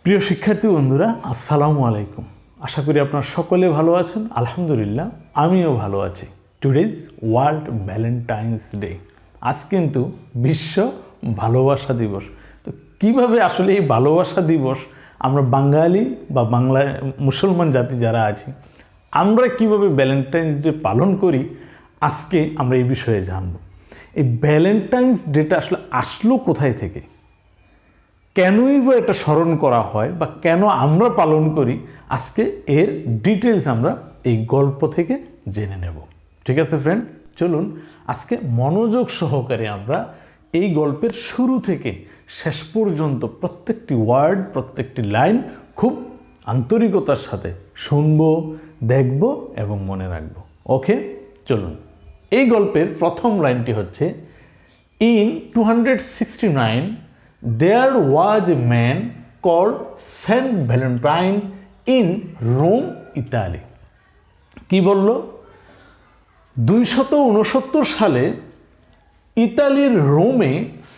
প্রিয় শিক্ষার্থী বন্ধুরা, আসসালামু আলাইকুম। আশা করি আপনারা সকলে ভালো আছেন। আলহামদুলিল্লাহ, আমিও ভালো আছি। Today's world Valentine's day. আজ কিন্তু বিশ্ব ভালোবাসা দিবস। তো কিভাবে আসলে এই ভালোবাসা দিবস আমরা বাঙালি বা মুসলমান জাতি যারা আছি, আমরা কিভাবে ভ্যালেন্টাইন্স ডে পালন করি, আজকে আমরা এই বিষয়ে জানব। এই ভ্যালেন্টাইন্স ডেটা আসলো কোথায় থেকে, কেনই বা এটা স্মরণ করা হয় বা কেন আমরা পালন করি, আজকে এর ডিটেলস আমরা এই গল্প থেকে জেনে নেব। ঠিক আছে ফ্রেন্ড, চলুন আজকে মনোযোগ সহকারে আমরা এই গল্পের শুরু থেকে শেষ পর্যন্ত প্রত্যেকটি ওয়ার্ড, প্রত্যেকটি লাইন খুব আন্তরিকতার সাথে শুনব, দেখব এবং মনে রাখব। ওকে, চলুন। এই গল্পের প্রথম লাইনটি হচ্ছে, in 269 there was a man called Saint Valentine in Rome, Italy. কি বলল? 269 সালে ইতালির রোমে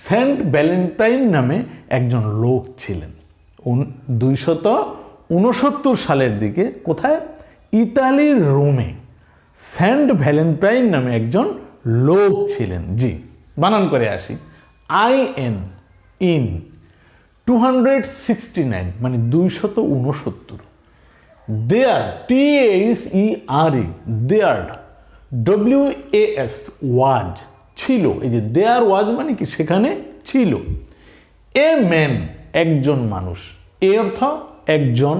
সেন্ট ভ্যালেন্টাইন নামে একজন লোক ছিলেন। 269 সালের দিকে কোথায়? ইতালির রোমে সেন্ট ভ্যালেন্টাইন নামে একজন লোক ছিলেন। জি, বানান করে আসি। ইন 269 মানে 269। দেয়ার, THERE, দেয়ার, WAS, ওয়াজ, ছিল। এই যে দেয়ার ওয়াজ মানে কি, সেখানে ছিল। এ ম্যান, একজন মানুষ। এ অর্থ একজন,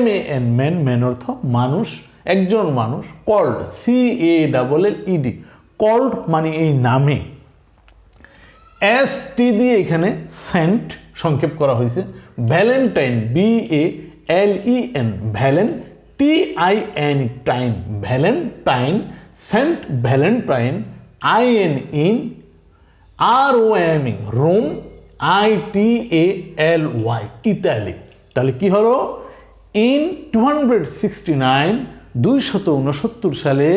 MAN, ম্যান, ম্যান অর্থ মানুষ, একজন মানুষ। কল্ড, CALLED, কল্ড মানে এই নামে। ST দিয়ে এখানে সেন্ট সংক্ষেপ করা হয়েছে। Valentine, VALEN, valen, TIN, tine, Valentine, Saint Valentine, IN, ROM, Rome, ITALY, Italy. তাহলে কি হলো? ইন 269 সালে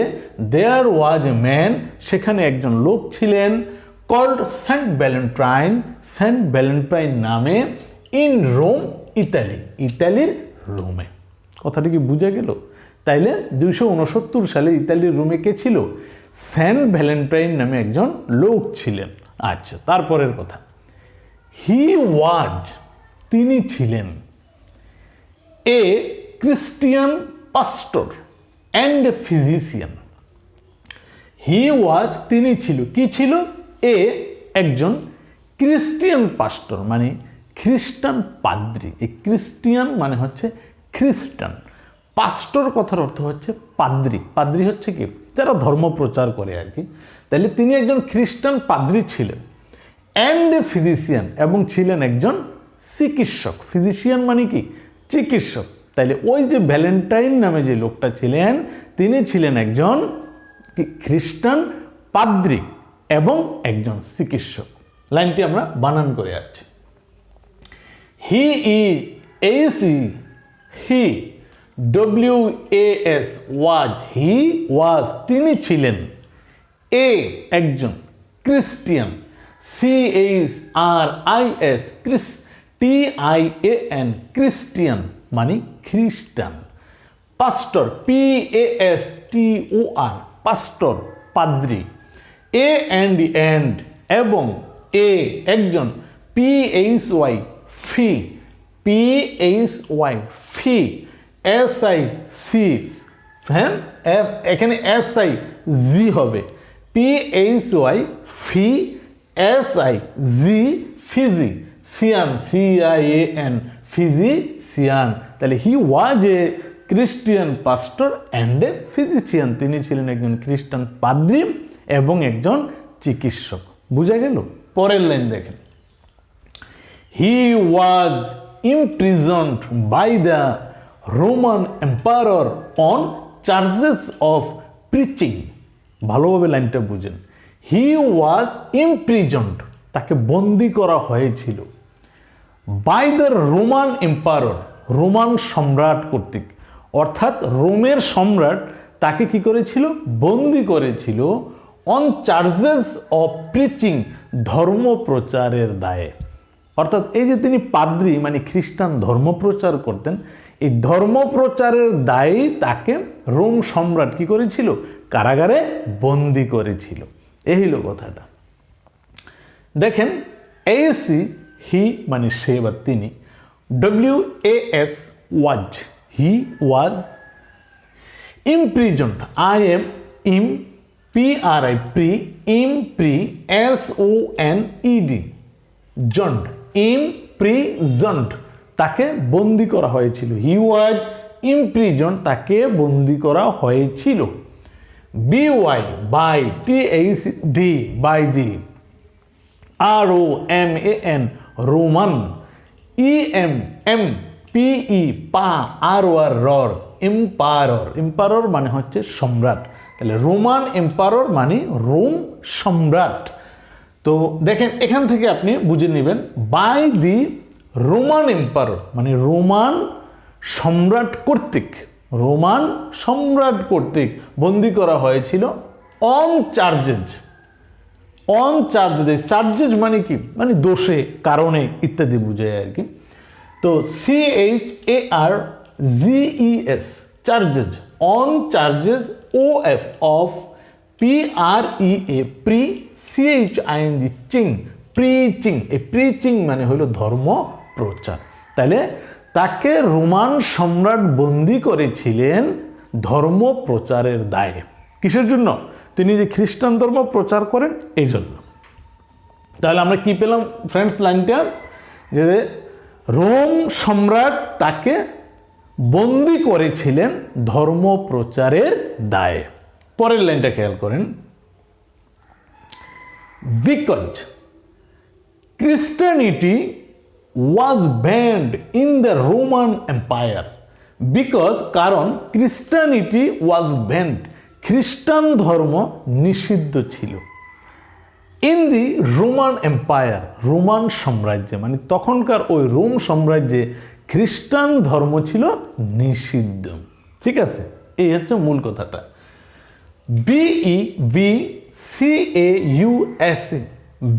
দেয়ার ওয়াজ এ ম্যান, সেখানে একজন লোক ছিলেন, called Saint Valentine, Saint Valentine নামে, ইন রোম, ইতালি, ইতালির রোমে। কথাটা কি বুঝে গেল? তাইলে 269 সালে ইতালির রোমে কে ছিল? সেন্ট ভ্যালেন্টাইন নামে একজন লোক ছিলেন। আচ্ছা, তারপরের কথা, হি ওয়াজ, তিনি ছিলেন, এ ক্রিস্টিয়ান পাস্টর অ্যান্ড ফিজিশিয়ান। হি ওয়াজ, তিনি ছিল, কি ছিল? একজন ক্রিস্টিয়ান পাস্টর মানে খ্রিস্টান পাদ্রী। এই ক্রিস্টিয়ান মানে হচ্ছে খ্রিস্টান, পাস্টর কথার অর্থ হচ্ছে পাদ্রী। পাদ্রী হচ্ছে কি, যারা ধর্ম প্রচার করে আর কি। তাহলে তিনি একজন খ্রিস্টান পাদ্রী ছিলেন। অ্যান্ড ফিজিশিয়ান, এবং ছিলেন একজন চিকিৎসক। ফিজিশিয়ান মানে কি, চিকিৎসক। তাইলে ওই যে ভ্যালেন্টাইন নামে যে লোকটা ছিলেন, তিনি ছিলেন একজন খ্রিস্টান পাদ্রী এবং একজন চিকিৎসক। লাইনটি আমরা বানান করে যাচ্ছি। হি WAS, ওয়াজ, হি ওয়াজ, তিনি ছিলেন, একজন ক্রিস্টিয়ান, CHRIS, TIAN, ক্রিস্টিয়ান মানে খ্রিস্টান, পাস্টর, PASTOR, পাস্টর, পাদ্রী, and এবং একজন, PHY, ফি, SIC, হ্যাঁ, এখানে SIG হবে, PHY, phy, SIG, physi, cian, CIAN, physician. তাহলে he was a Christian pastor and a physician, তিনি ছিলেন একজন খ্রিস্টান পাদ্রী এবং একজন চিকিৎসক। বুঝা গেল? পরের লাইন দেখেন, he was imprisoned by the Roman empire on charges of preaching. ভালোভাবে লাইনটা বুঝেন। হি ওয়াজ ইমপ্রিজনড, তাকে বন্দি করা হয়েছিল, by the Roman empire, Roman সম্রাট কর্তৃক। অর্থাৎ রোমের সম্রাট তাকে কি করেছিল? বন্দি করেছিল, অন চার্জেস অফ প্রিচিং, ধর্ম প্রচারের দায়ে। অর্থাৎ এই যে তিনি পাদ্রী মানে খ্রিস্টান ধর্মপ্রচার করতেন, এই ধর্মপ্রচারের দায়ে তাকে রোম সম্রাট কি করেছিল? কারাগারে বন্দি করেছিল। এই হলো কথাটা। দেখেন এসি হি মানে সে বা তিনি, WAS was, he was imprisoned, IM PRI pre SONED জন্ড, imprisoned তাকে বন্দি করা হয়েছিল। হি ওয়াজ imprisoned তাকে বন্দি করা হয়েছিল। BY by TACD by the ROMAN Roman, EMPE পা ROR রর এম্পায়ার, এম্পায়ার মানে হচ্ছে সম্রাট, তাহলে রোমান এম্পায়ার মানে রোম সম্রাট। তো দেখেন এখান থেকে আপনি বুঝে নেবেন বাই দি রোমান এম্পায়ার মানে রোমান সম্রাট কর্তৃক, রোমান সম্রাট কর্তৃক বন্দি করা হয়েছিল on charges, on charges, charges মানে কি? মানে দোষে, কারণে ইত্যাদি বোঝায় আর কি। তো CHARGES charges, on charges OF of PREA CHING চিং, প্রিচিং, এই প্রিচিং মানে হলো ধর্ম প্রচার। তাহলে তাকে রোমান সম্রাট বন্দি করেছিলেন ধর্ম প্রচারের দায়ে। কিসের জন্য? তিনি যে খ্রিস্টান ধর্ম প্রচার করেন এই জন্য। তাহলে আমরা কি পেলাম ফ্রেন্ডস লাইনটা? যে রোম সম্রাট তাকে বন্দি করেছিলেন ধর্ম প্রচারের দায়ে। পরের লাইনটা খেয়াল করেন, because Christianity was banned in the Roman Empire, because কারণ ক্রিশ্চিয়ানিটি was banned খ্রিস্টান ধর্ম নিষিদ্ধ ছিল in the Roman empire Roman সাম্রাজ্যে, মানে তখনকার ওই রোম সাম্রাজ্যে খ্রিস্টান ধর্ম ছিল নিষিদ্ধ। ঠিক আছে, এই হচ্ছে মূল কথাটা। BEVCAUS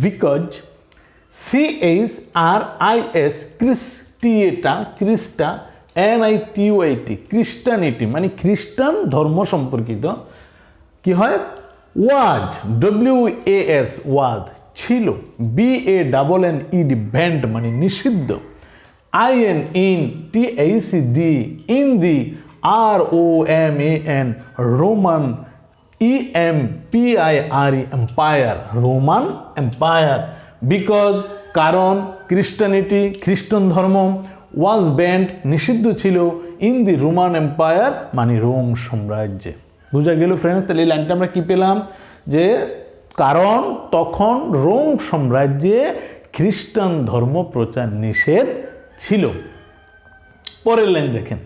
বিকজ CHRIS ক্রিস্টিয়েটা, ক্রিস্টা NITYT ক্রিস্টানিটি মানে খ্রিস্টান ধর্ম সম্পর্কিত কি হয়? ওয়াজ WAS ওয়াজ ছিল, BANNED ব্যান্ড মানে নিষিদ্ধ, IN TACD in the ROMAN Roman, EMPIRE empire Roman empire, because কারণ ক্রিশ্চিয়ানিটি খ্রিস্টান ধর্ম, ওয়াজ ব্যান্ড নিষিদ্ধ ছিল, ইন দি রোমান এম্পায়ার মানে রোম সাম্রাজ্যে। বুঝা গেল ফ্রেন্ডস? তাহলে এই লাইনটা আমরা কি পেলাম? যে কারণ তখন রোম সাম্রাজ্যে খ্রিস্টান ধর্ম প্রচার নিষেধ ছিল। পরের লাইন দেখেন,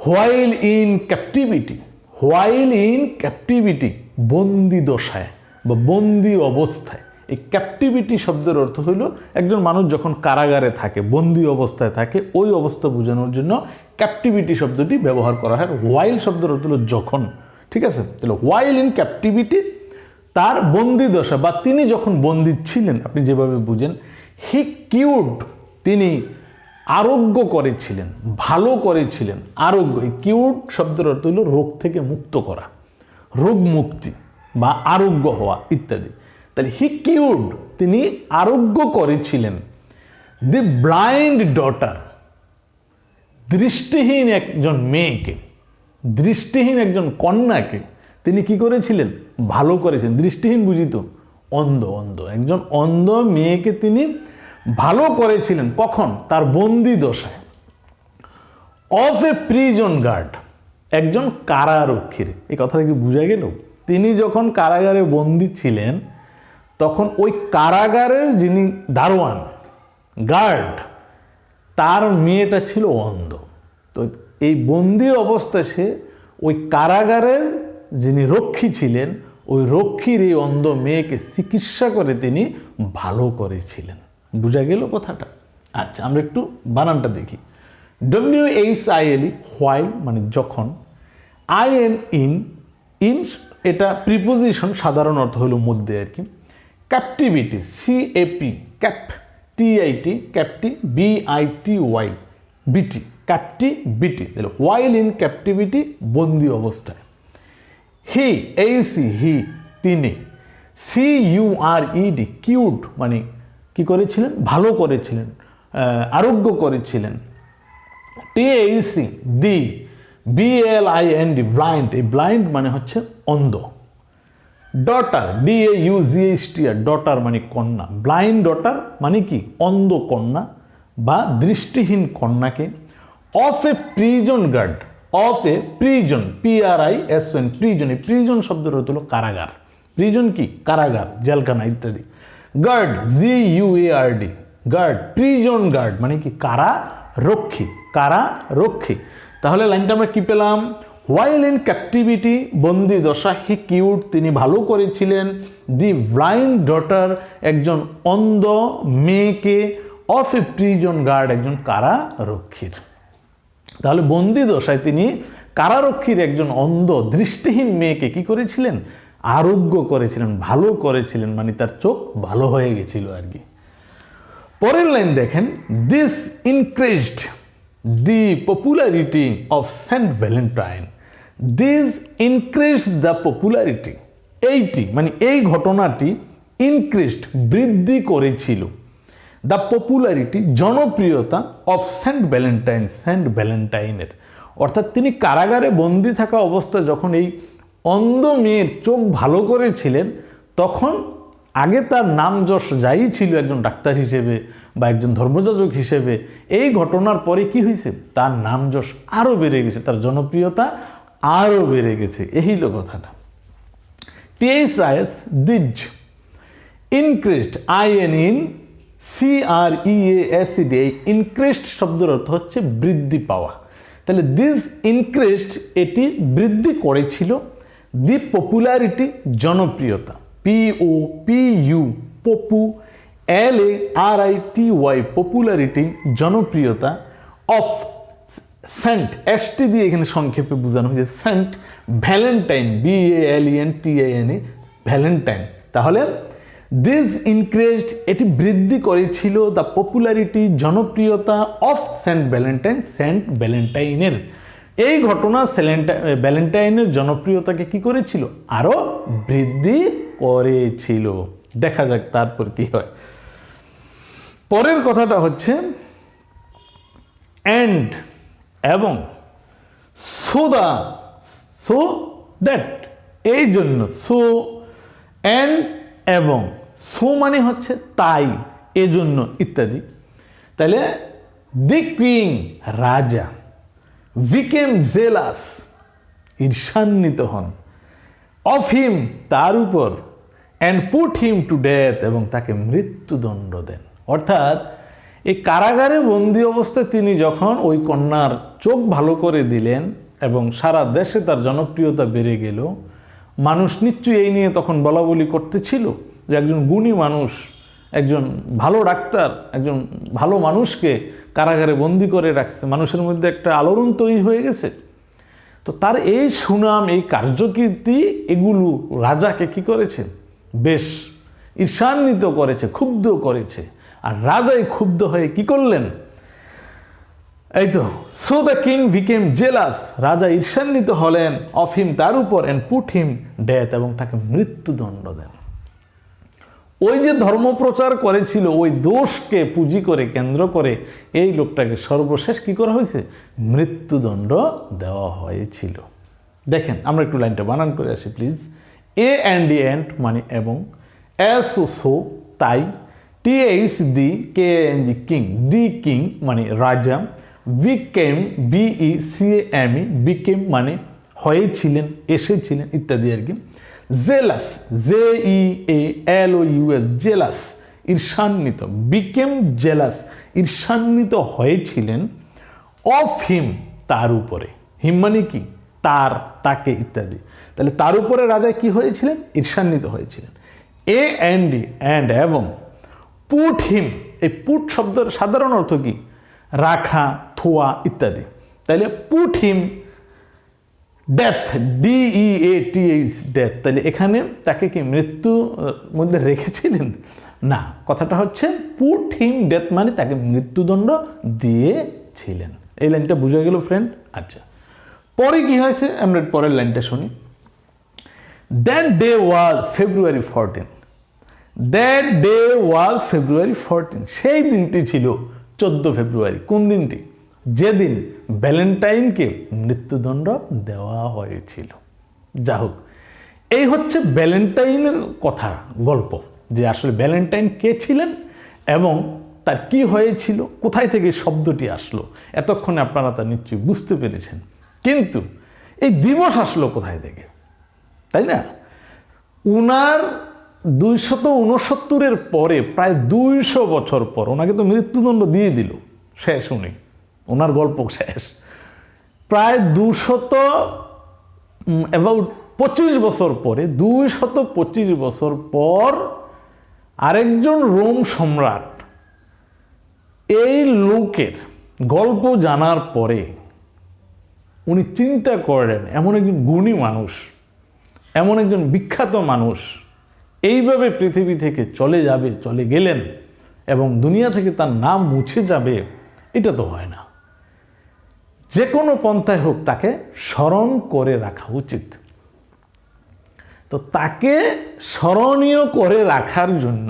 while in captivity, while in captivity বন্দি দশায় বা বন্দি অবস্থায়। এই ক্যাপটিভিটি শব্দের অর্থ হইল একজন মানুষ যখন কারাগারে থাকে, বন্দি অবস্থায় থাকে, ওই অবস্থা বোঝানোর জন্য ক্যাপটিভিটি শব্দটি ব্যবহার করা হয়। হোয়াইল শব্দের অর্থ হলো যখন। ঠিক আছে, তাহলে হোয়াইল ইন ক্যাপটিভিটি তার বন্দি দশা বা তিনি যখন বন্দি ছিলেন, আপনি যেভাবে বুঝেন, হি কিউড তিনি আরোগ্য করেছিলেন, ভালো করেছিলেন। আরোগ্য, এই কিউড শব্দের অর্থ হলো রোগ থেকে মুক্ত করা, রোগ মুক্তি বা আরোগ্য হওয়া ইত্যাদি। তাহলে হি কিউড তিনি আরোগ্য করেছিলেন দি ব্লাইন্ড ডটার দৃষ্টিহীন একজন মেয়েকে, দৃষ্টিহীন একজন কন্যাকে তিনি কি করেছিলেন? ভালো করেছেন। দৃষ্টিহীন বুঝিত অন্ধ, অন্ধ একজন অন্ধ মেয়েকে তিনি ভালো করেছিলেন। কখন? তার বন্দি দশায়। অফ এ প্রিজন গার্ড একজন কারারক্ষীর। এই কথাটা কি বোঝা গেল? তিনি যখন কারাগারে বন্দি ছিলেন তখন ওই কারাগারের যিনি দারোয়ান গার্ড তার মেয়েটা ছিল অন্ধ। তো এই বন্দি অবস্থায় সে ওই কারাগারের যিনি রক্ষী ছিলেন ওই রক্ষীর এই অন্ধ মেয়েকে চিকিৎসা করে তিনি ভালো করেছিলেন। বুঝা গেল কথাটা? আচ্ছা, আমরা একটু বানানটা দেখি। WHILE হোয়াইল মানে যখন, IN ইন এটা প্রিপোজিশন, সাধারণ অর্থ হলো মধ্যে আর কি। Captivity CAP cap TIT BITY captivity তাহলে while in captivity বন্দি অবস্থায়। হি তিনি CURED কিউড মানে কি করেছিলেন ভালো করেছিলেন আরোগ্য করেছিলেন। TAC দি BLIND ব্লাইন্ড এই ব্লাইন্ড মানে হচ্ছে অন্ধ। ডটার DAUGHTR ডটার মানে কন্যা ব্লাইন্ড ডটার মানে কি অন্ধ কন্যা বা দৃষ্টিহীন কন্যাকে। Of a prison guard of a prison PRISON prison এই প্রিজন শব্দের অর্থ হলো কারাগার। প্রিজন কি কারাগার জেলখানা ইত্যাদি। Guard GUARD guard prison guard মানে কি কারারক্ষী কারারক্ষী। তাহলে লাইনটা আমরা কি পেলাম while in captivity বন্দি দশা হি কিউড তিনি ভালো করেছিলেন দি ব্লাইন্ড ডটার একজন অন্ধ মেয়েকে অফ এ প্রিজন গার্ড একজন কারারক্ষীর। তাহলে বন্দি দশায় তিনি কারারক্ষীর একজন অন্ধ দৃষ্টিহীন মেয়েকে কি করেছিলেন আরোগ্য করেছিলেন ভালো করেছিলেন মানে তার চোখ ভালো হয়ে গেছিল আর কি। পরের লাইন দেখেন this increased the popularity of Saint Valentine this increased the popularity এইটি মানে এই ঘটনাটি ইনক্রিজড বৃদ্ধি করেছিল দ্য পপুলারিটি জনপ্রিয়তা অফ সেন্ট ভ্যালেন্টাইনের অর্থাৎ তিনি কারাগারে বন্দি থাকা অবস্থায় যখন এই অন্ধ মেয়ের চোখ ভালো করেছিলেন তখন আগে তার নাম যশ যাই ছিল একজন ডাক্তার হিসেবে বা একজন ধর্মযাজক হিসেবে এই ঘটনার পরে কি হয়েছে তার নাম যশ আরও বেড়ে গেছে তার জনপ্রিয়তা আরও বেড়ে গেছে এই হলো কথাটা। THIS these increased IN CREASD এই ইনক্রিজড শব্দের অর্থ হচ্ছে বৃদ্ধি পাওয়া। তাহলে দিস ইনক্রিজড এটি বৃদ্ধি করেছিল দি পপুলারিটি জনপ্রিয়তা POPU পপু LARITY পপুলারিটি জনপ্রিয়তা অফ সেন্ট ST দিয়ে এখানে সংক্ষেপে বোঝানো হয়েছে সেন্ট ভ্যালেন্টাইন BALENTINE ভ্যালেন্টাইন। তাহলে দিস ইনক্রিজড এটি বৃদ্ধি করেছিল দ্য পপুলারিটি জনপ্রিয়তা অফ সেন্ট ভ্যালেন্টাইনের এই ঘটনা ভ্যালেন্টাইনের জনপ্রিয়তাকে কি করেছিল আরো বৃদ্ধি করেছিল। দেখা যাক তারপর কি হয়। পরের কথাটা হচ্ছে অ্যান্ড এবং সো দ্যাট এই জন্য সো অ্যান্ড এবং সো মানে হচ্ছে তাই এজন্য ইত্যাদি। তাহলে দি কিং রাজা বিকেম জেলাস ঈর্ষান্বিত হন অফ হিম তার উপর and put him to death এবং তাকে মৃত্যুদণ্ড দেন। অর্থাৎ এই কারাগারে বন্দি অবস্থায় তিনি যখন ওই কন্যার চোখ ভালো করে দিলেন এবং সারা দেশে তার জনপ্রিয়তা বেড়ে গেল মানুষ নিশ্চয়ই এই নিয়ে তখন বলাবলি করতেছিল যে একজন গুণী মানুষ একজন ভালো ডাক্তার একজন ভালো মানুষকে কারাগারে বন্দি করে রাখছে মানুষের মধ্যে একটা আলোড়ন তৈরি হয়ে গেছে। তো তার এই সুনাম এই কার্যকীর্তি এগুলো রাজাকে কি করেছে বেশ ঈর্ষান্বিত করেছে ক্ষুব্ধ করেছে। আর রাজাই ক্ষুব্ধ হয়ে কি করলেন এই তো so the king became jealous রাজা ঈর্ষান্বিত হলেন অফ হিম তার উপর অ্যান্ড পুট হিম ডেথ এবং তাকে মৃত্যুদণ্ড দেন। ওই যে ধর্মপ্রচার করেছিল ওই দোষকে পুঁজি করে কেন্দ্র করে এই লোকটাকে সর্বশেষ কি করা হয়েছে মৃত্যুদণ্ড দেওয়া হয়েছিল। দেখেন আমরা একটু লাইনটা বানান করে আসি please. A and D and মানে এবং এস ও সো তাই TH the KNG king the king মানে রাজা বিকেম BECAME বিকেম মানে হয়েছিলেন এসেছিলেন ইত্যাদি আর কি। জেলাস JEALOUS জেলাস ঈর্ষান্বিত বিকেম জেলাস ঈর্ষান্বিত হয়েছিলেন অফ হিম তার উপরে হিম মানে কি তার তাকে ইত্যাদি। তাহলে তার উপরে রাজা কি হয়েছিলেন ঈর্ষান্বিত হয়েছিলেন। এ অ্যান্ড ডি অ্যান্ড এবং পুট হিম এই পুট শব্দের সাধারণ অর্থ কি রাখা থোয়া ইত্যাদি। তাহলে পুট হিম ডেথ DEATH ডেথ তাহলে এখানে তাকে কি মৃত্যু মধ্যে রেখেছিলেন না, কথাটা হচ্ছে পুট হিম ডেথ মানে তাকে মৃত্যুদণ্ড দিয়েছিলেন। এই লাইনটা বুঝা গেল ফ্রেন্ড? আচ্ছা, পরে কি হয়েছে আমরা পরের লাইনটা শুনি। That day was February 14। That day was February 14। সেই দিনটি ছিল 14 ফেব্রুয়ারি। কোন দিনটি? যেদিন ভ্যালেন্টাইনকে মৃত্যুদণ্ড দেওয়া হয়েছিল। যা হোক, এই হচ্ছে ভ্যালেন্টাইনের কথা, গল্প, যে আসলে ভ্যালেন্টাইন কে ছিলেন এবং তার কি হয়েছিল, কোথায় থেকে শব্দটি আসলো। এতক্ষণে আপনারা তা নিশ্চয়ই বুঝতে পেরেছেন। কিন্তু এই দিবস আসলো কোথায় থেকে, তাই না? উনার 269 পরে প্রায় 200 বছর পর ওনাকে তো মৃত্যুদণ্ড দিয়ে দিল, শেষ, উনি, ওনার গল্প শেষ। প্রায় 25 বছর পরে, 225 বছর পর আরেকজন রোম সম্রাট এই লোকের গল্প জানার পরে উনি চিন্তা করেন এমন একজন গুণী মানুষ, এমন একজন বিখ্যাত মানুষ এইভাবে পৃথিবী থেকে চলে গেলেন এবং দুনিয়া থেকে তার নাম মুছে যাবে, এটা তো হয় না। যে কোনো পন্থায় হোক তাকে স্মরণ করে রাখা উচিত। তো তাকে স্মরণীয় করে রাখার জন্য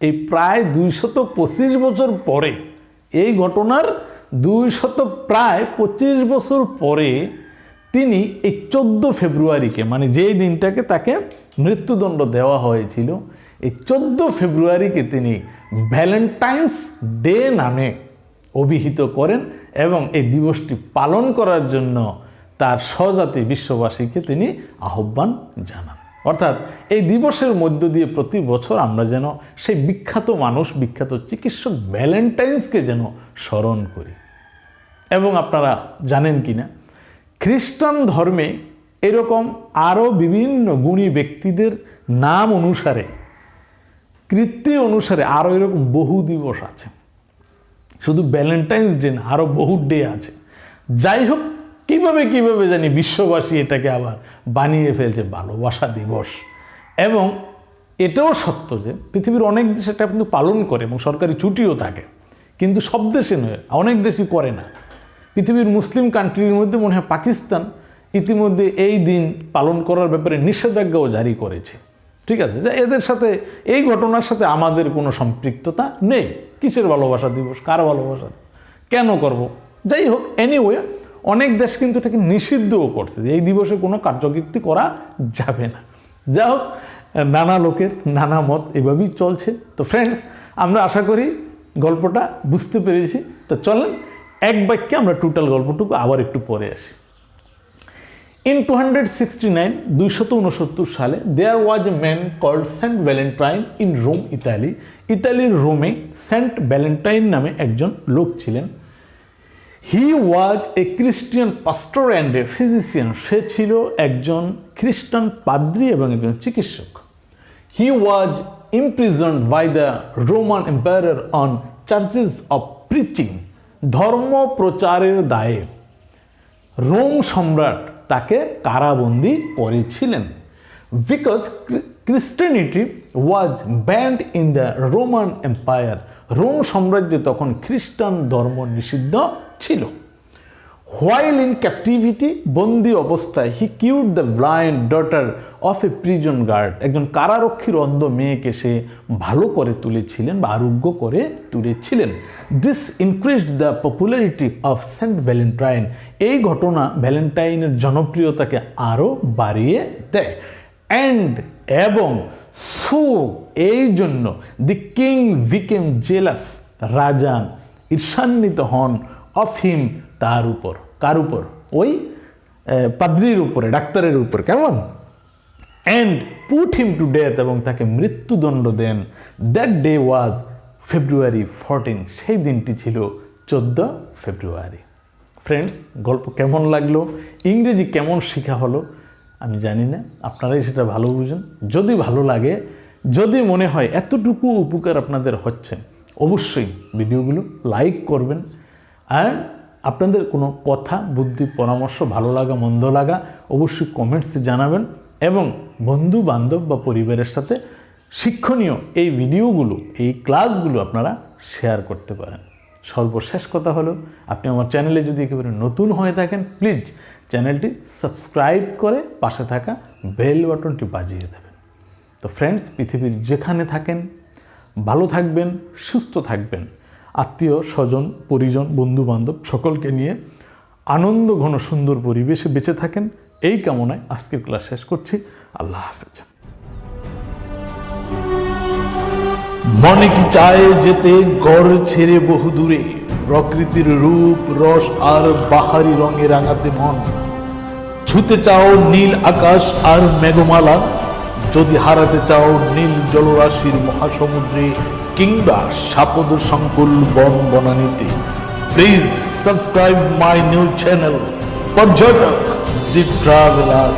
এই প্রায় 225 বছর পরে, এই ঘটনার প্রায় 25 বছর পরে তিনি এই 14 ফেব্রুয়ারিকে, মানে যেই দিনটাকে তাকে মৃত্যুদণ্ড দেওয়া হয়েছিল, এই 14 ফেব্রুয়ারিকে তিনি ভ্যালেন্টাইন্স ডে নামে অভিহিত করেন এবং এই দিবসটি পালন করার জন্য তার স্বজাতি বিশ্ববাসীকে তিনি আহ্বান জানান। অর্থাৎ এই দিবসের মধ্য দিয়ে প্রতি বছর আমরা যেন সেই বিখ্যাত মানুষ, বিখ্যাত চিকিৎসক ভ্যালেন্টাইন্সকে যেন স্মরণ করি। এবং আপনারা জানেন কি না, খ্রিস্টান ধর্মে এরকম আরও বিভিন্ন গুণী ব্যক্তিদের নাম অনুসারে, কৃত্তি অনুসারে আরও এরকম বহু দিবস আছে। শুধু ভ্যালেন্টাইন্স ডে না, আরও বহু ডে আছে। যাই হোক, কিভাবে জানি বিশ্ববাসী এটাকে আবার বানিয়ে ফেলছে ভালোবাসা দিবস। এবং এটাও সত্য যে পৃথিবীর অনেক দেশ এটা কিন্তু পালন করে এবং সরকারি ছুটিও থাকে, কিন্তু সব দেশে নয়, অনেক দেশই করে না। পৃথিবীর মুসলিম কান্ট্রির মধ্যে মনে হয় পাকিস্তান ইতিমধ্যে এই দিন পালন করার ব্যাপারে নিষেধাজ্ঞাও জারি করেছে। ঠিক আছে, যে এদের সাথে, এই ঘটনার সাথে আমাদের কোনো সম্পৃক্ততা নেই। কিসের ভালোবাসা দিবস, কার ভালোবাসা, কেন করব? যাই হোক, এনিওয়ে, অনেক দেশ কিন্তু এটাকে নিষিদ্ধও করছে যে এই দিবসে কোনো কার্যকীর্তি করা যাবে না। যা হোক, নানা লোকের নানা মত এভাবেই চলছে। তো ফ্রেন্ডস, আমরা আশা করি গল্পটা বুঝতে পেরেছি। তো চলেন এক বাক্যে আমরা টোটাল গল্পটুকু আবার একটু পরে আসি। In 269 সালে there was a man called Saint Valentine in Rome, Italy. ইতালির রোমে সেন্ট ভ্যালেন্টাইন নামে একজন লোক ছিলেন। He was a Christian pastor and a physician. সে ছিল একজন খ্রিস্টান পাদ্রী এবং একজন চিকিৎসক। He was imprisoned by the Roman Emperor on charges of preaching. ধর্ম প্রচারের দায়ে রোম সম্রাট তাকে কারাবন্দী করেছিলেন। Because Christianity was banned in the Roman empire. Rome সাম্রাজ্যে তখন খ্রিস্টান ধর্ম নিষিদ্ধ ছিল। হোয়াইল ইন ক্যাপটিভিটি, বন্দি অবস্থায়, he cured the blind daughter of a prison guard, একজন কারারক্ষীর অন্ধ মেয়েকে সে ভালো করে তুলেছিলেন বা আরোগ্য করে তুলেছিলেন। This increased the popularity of Saint Valentine. এই ঘটনা ভ্যালেন্টাইনের জনপ্রিয়তাকে আরও বাড়িয়ে দেয়। এবং সো এই জন্য দি কিং বিকেম জেলাস, রাজা ঈর্ষান্বিত হন, অফ হিম, তার উপর। কার উপর? ওই পাদ্রীর উপরে, ডাক্তারের উপর। কেমন? And put him to death, এবং তাকে মৃত্যুদণ্ড দেন। That day was February 14। সেই দিনটি ছিল 14 ফেব্রুয়ারি। ফ্রেন্ডস, গল্প কেমন লাগলো, ইংরেজি কেমন শেখা হলো আমি জানি না, আপনারাই সেটা ভালো বুঝেন। যদি ভালো লাগে, যদি মনে হয় এতটুকু উপকার আপনাদের হচ্ছে, অবশ্যই ভিডিওগুলো লাইক করবেন। আর আপনাদের কোনো কথা, বুদ্ধি, পরামর্শ, ভালো লাগা, মন্দ লাগা অবশ্যই কমেন্টসে জানাবেন এবং বন্ধু বান্ধব বা পরিবারের সাথে শিক্ষণীয় এই ভিডিওগুলো, এই ক্লাসগুলো আপনারা শেয়ার করতে পারেন। সর্বশেষ কথা হলো, আপনি আমার চ্যানেলে যদি একেবারে নতুন হয়ে থাকেন, প্লিজ চ্যানেলটি সাবস্ক্রাইব করে পাশে থাকা বেল বাটনটি বাজিয়ে দেবেন। তো ফ্রেন্ডস, পৃথিবীর যেখানে থাকেন ভালো থাকবেন, সুস্থ থাকবেন, আত্মীয় স্বজন, পরিজন, বন্ধুবান্ধব সকলকে নিয়ে আনন্দ ঘন সুন্দর পরিবেশে বেঁচে থাকেন, এই কামনায় আজকের ক্লাস শেষ করছি। আল্লাহ হাফেজ। মনে কি চায় যেতে গড় ছেড়ে বহু দূরে, প্রকৃতির রূপ রস আর বাহারি রঙে রাঙাতে মন। ছুতে চাও নীল আকাশ আর মেঘমালা, যদি হারাতে চাও নীল জলরাশির মহাসমুদ্রে কিংবা সাপদ সংকুল বন বনানীতে, please subscribe my new channel Paryatak the traveller.